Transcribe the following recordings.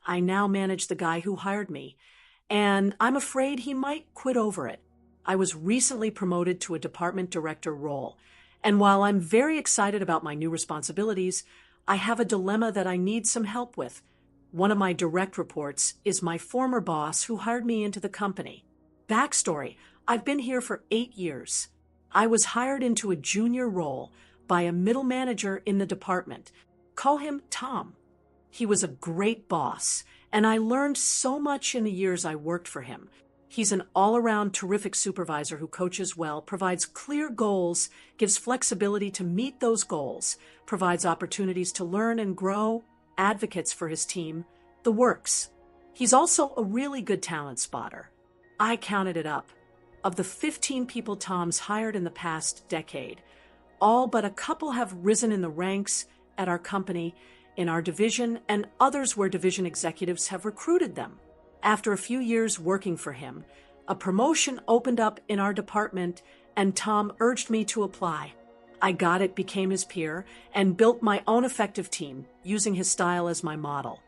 I now manage the guy who hired me, and I'm afraid he might quit over it. I was recently promoted to a department director role, and while I'm very excited about my new responsibilities, I have a dilemma that I need some help with. One of my direct reports is my former boss who hired me into the company. Backstory: I've been here for 8 years. I was hired into a junior role by a middle manager in the department. Call him Tom. He was a great boss, and I learned so much in the years I worked for him. He's an all-around terrific supervisor who coaches well, provides clear goals, gives flexibility to meet those goals, provides opportunities to learn and grow, advocates for his team, the works. He's also a really good talent spotter. I counted it up. Of the 15 people Tom's hired in the past decade, all but a couple have risen in the ranks at our company, in our division, and others where division executives have recruited them. After a few years working for him, a promotion opened up in our department, and Tom urged me to apply. I got it, became his peer, and built my own effective team, using his style as my model.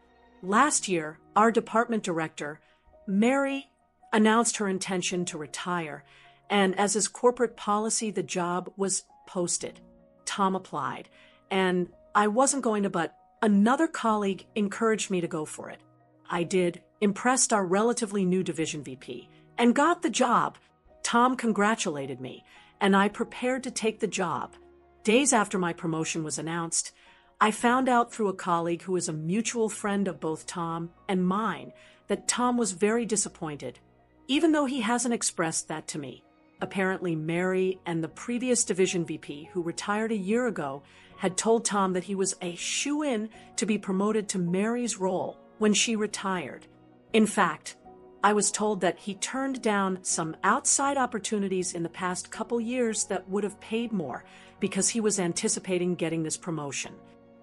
Last year, our department director, Mary, announced her intention to retire, and as his corporate policy, the job was posted. Tom applied, and I wasn't going to, but another colleague encouraged me to go for it. I did, impressed our relatively new division VP, and got the job. Tom congratulated me, and I prepared to take the job. Days after my promotion was announced, I found out through a colleague who is a mutual friend of both Tom and mine that Tom was very disappointed, even though he hasn't expressed that to me. Apparently, Mary and the previous division VP, who retired a year ago, had told Tom that he was a shoo-in to be promoted to Mary's role when she retired. In fact, I was told that he turned down some outside opportunities in the past couple years that would have paid more because he was anticipating getting this promotion.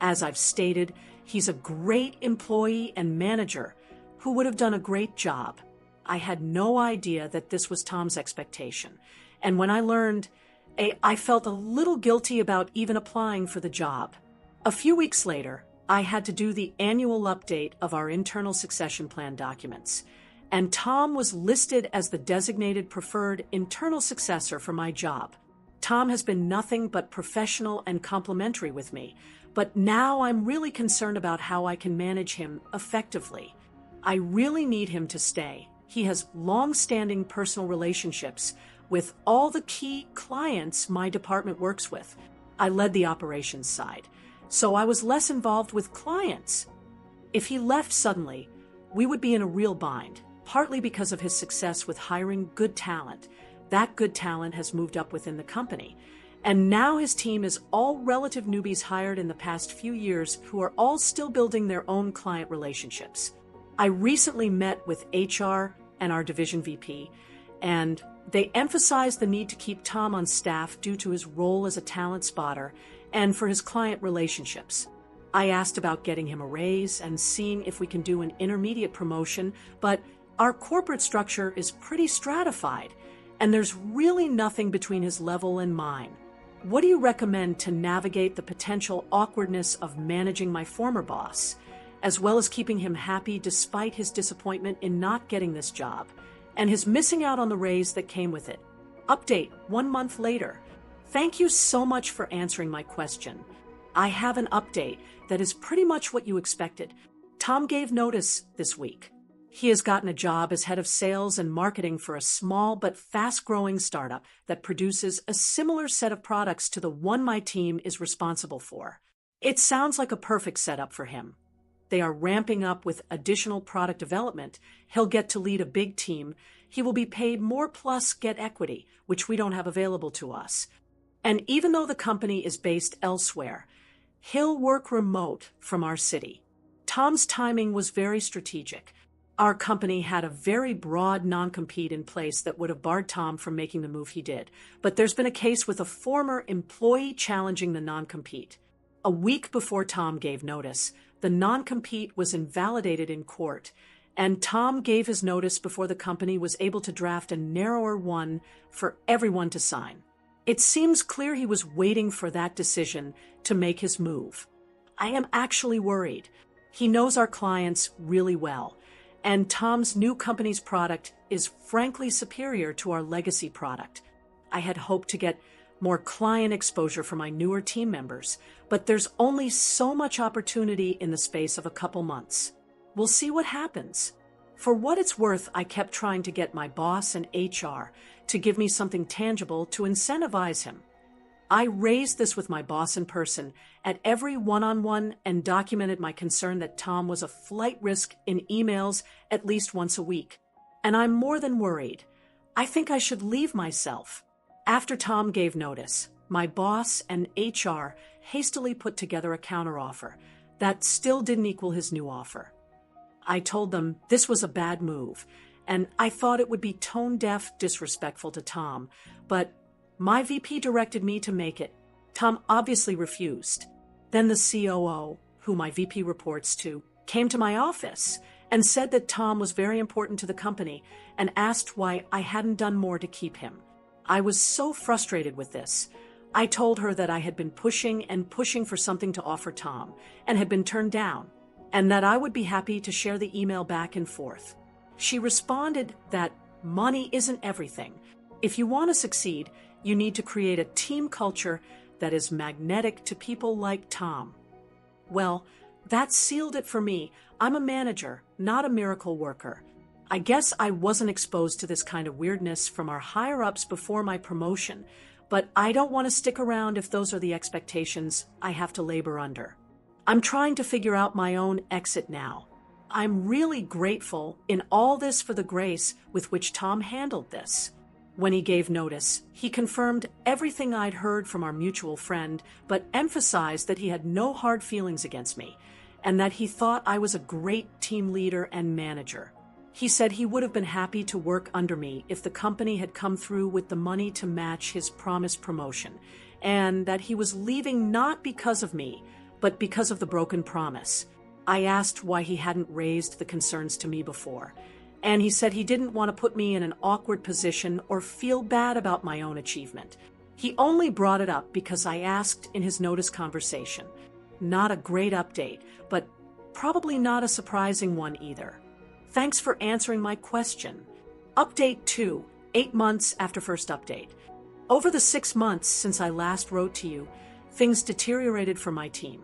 As I've stated, he's a great employee and manager who would have done a great job. I had no idea that this was Tom's expectation, and when I learned, I felt a little guilty about even applying for the job. A few weeks later, I had to do the annual update of our internal succession plan documents, and Tom was listed as the designated preferred internal successor for my job. Tom has been nothing but professional and complimentary with me, but now I'm really concerned about how I can manage him effectively. I really need him to stay. He has long-standing personal relationships with all the key clients my department works with. I led the operations side, so I was less involved with clients. If he left suddenly, we would be in a real bind, partly because of his success with hiring good talent. That good talent has moved up within the company, and now his team is all relative newbies hired in the past few years who are all still building their own client relationships. I recently met with HR and our division VP, and they emphasized the need to keep Tom on staff due to his role as a talent spotter and for his client relationships. I asked about getting him a raise and seeing if we can do an intermediate promotion, but our corporate structure is pretty stratified, and there's really nothing between his level and mine. What do you recommend to navigate the potential awkwardness of managing my former boss, as well as keeping him happy despite his disappointment in not getting this job, and his missing out on the raise that came with it? Update 1 month later. Thank you so much for answering my question. I have an update that is pretty much what you expected. Tom gave notice this week. He has gotten a job as head of sales and marketing for a small but fast-growing startup that produces a similar set of products to the one my team is responsible for. It sounds like a perfect setup for him. They are ramping up with additional product development. He'll get to lead a big team. He will be paid more plus get equity, which we don't have available to us. And even though the company is based elsewhere, he'll work remote from our city. Tom's timing was very strategic. Our company had a very broad non-compete in place that would have barred Tom from making the move he did. But there's been a case with a former employee challenging the non-compete. A week before Tom gave notice, the non-compete was invalidated in court, and Tom gave his notice before the company was able to draft a narrower one for everyone to sign. It seems clear he was waiting for that decision to make his move. I am actually worried. He knows our clients really well, and Tom's new company's product is frankly superior to our legacy product. I had hoped to get more client exposure for my newer team members, but there's only so much opportunity in the space of a couple months. We'll see what happens. For what it's worth, I kept trying to get my boss and HR to give me something tangible to incentivize him. I raised this with my boss in person at every one-on-one and documented my concern that Tom was a flight risk in emails at least once a week. And I'm more than worried. I think I should leave myself. After Tom gave notice, my boss and HR hastily put together a counteroffer that still didn't equal his new offer. I told them this was a bad move, and I thought it would be tone-deaf disrespectful to Tom, but my VP directed me to make it. Tom obviously refused. Then the COO, who my VP reports to, came to my office and said that Tom was very important to the company and asked why I hadn't done more to keep him. I was so frustrated with this. I told her that I had been pushing and pushing for something to offer Tom and had been turned down, and that I would be happy to share the email back and forth. She responded that money isn't everything. If you want to succeed, you need to create a team culture that is magnetic to people like Tom. Well, that sealed it for me. I'm a manager, not a miracle worker. I guess I wasn't exposed to this kind of weirdness from our higher-ups before my promotion, but I don't want to stick around if those are the expectations I have to labor under. I'm trying to figure out my own exit now. I'm really grateful in all this for the grace with which Tom handled this. When he gave notice, he confirmed everything I'd heard from our mutual friend, but emphasized that he had no hard feelings against me, and that he thought I was a great team leader and manager. He said he would have been happy to work under me if the company had come through with the money to match his promised promotion, and that he was leaving not because of me, but because of the broken promise. I asked why he hadn't raised the concerns to me before, and he said he didn't want to put me in an awkward position or feel bad about my own achievement. He only brought it up because I asked in his notice conversation. Not a great update, but probably not a surprising one either. Thanks for answering my question. Update 2, 8 months after first update. Over the 6 months since I last wrote to you, things deteriorated for my team.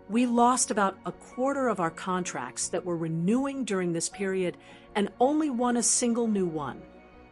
We lost about a quarter of our contracts that were renewing during this period and only won a single new one.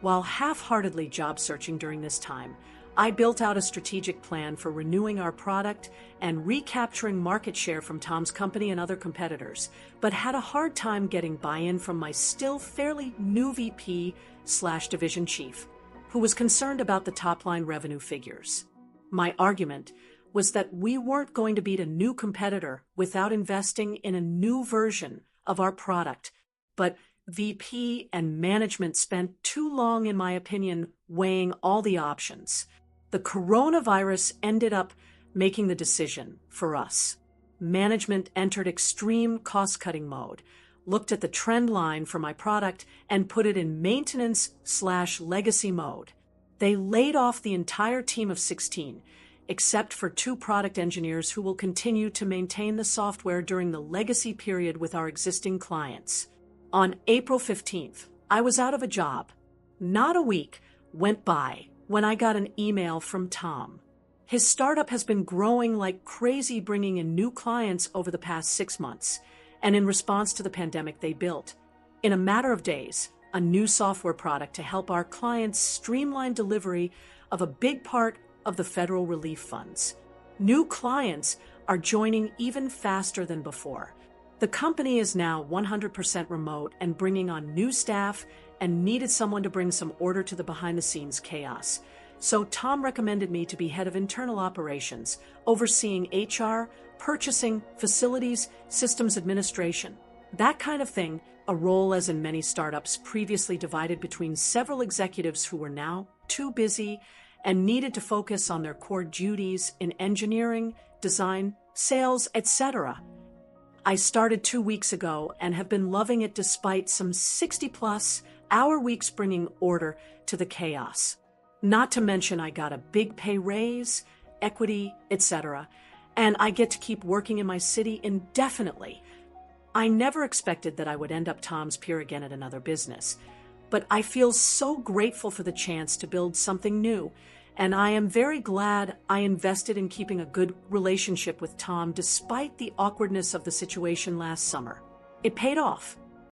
While half-heartedly job searching during this time, I built out a strategic plan for renewing our product and recapturing market share from Tom's company and other competitors, but had a hard time getting buy-in from my still fairly new VP/division chief, who was concerned about the top-line revenue figures. My argument was that we weren't going to beat a new competitor without investing in a new version of our product, but VP and management spent too long, in my opinion, weighing all the options. The coronavirus ended up making the decision for us. Management entered extreme cost-cutting mode, looked at the trend line for my product, and put it in maintenance/legacy mode. They laid off the entire team of 16, except for 2 product engineers who will continue to maintain the software during the legacy period with our existing clients. On April 15th, I was out of a job. Not a week went by when I got an email from Tom. His startup has been growing like crazy, bringing in new clients over the past 6 months, and in response to the pandemic they built, in a matter of days, a new software product to help our clients streamline delivery of a big part of the federal relief funds. New clients are joining even faster than before. The company is now 100% remote and bringing on new staff and needed someone to bring some order to the behind-the-scenes chaos. So Tom recommended me to be head of internal operations, overseeing HR, purchasing, facilities, systems administration. That kind of thing, a role as in many startups previously divided between several executives who were now too busy and needed to focus on their core duties in engineering, design, sales, etc. I started 2 weeks ago and have been loving it despite some 60-plus hour weeks bringing order to the chaos. Not to mention I got a big pay raise, equity, etc., and I get to keep working in my city indefinitely. I never expected that I would end up Tom's peer again at another business, but I feel so grateful for the chance to build something new, and I am very glad I invested in keeping a good relationship with Tom despite the awkwardness of the situation last summer. It paid off.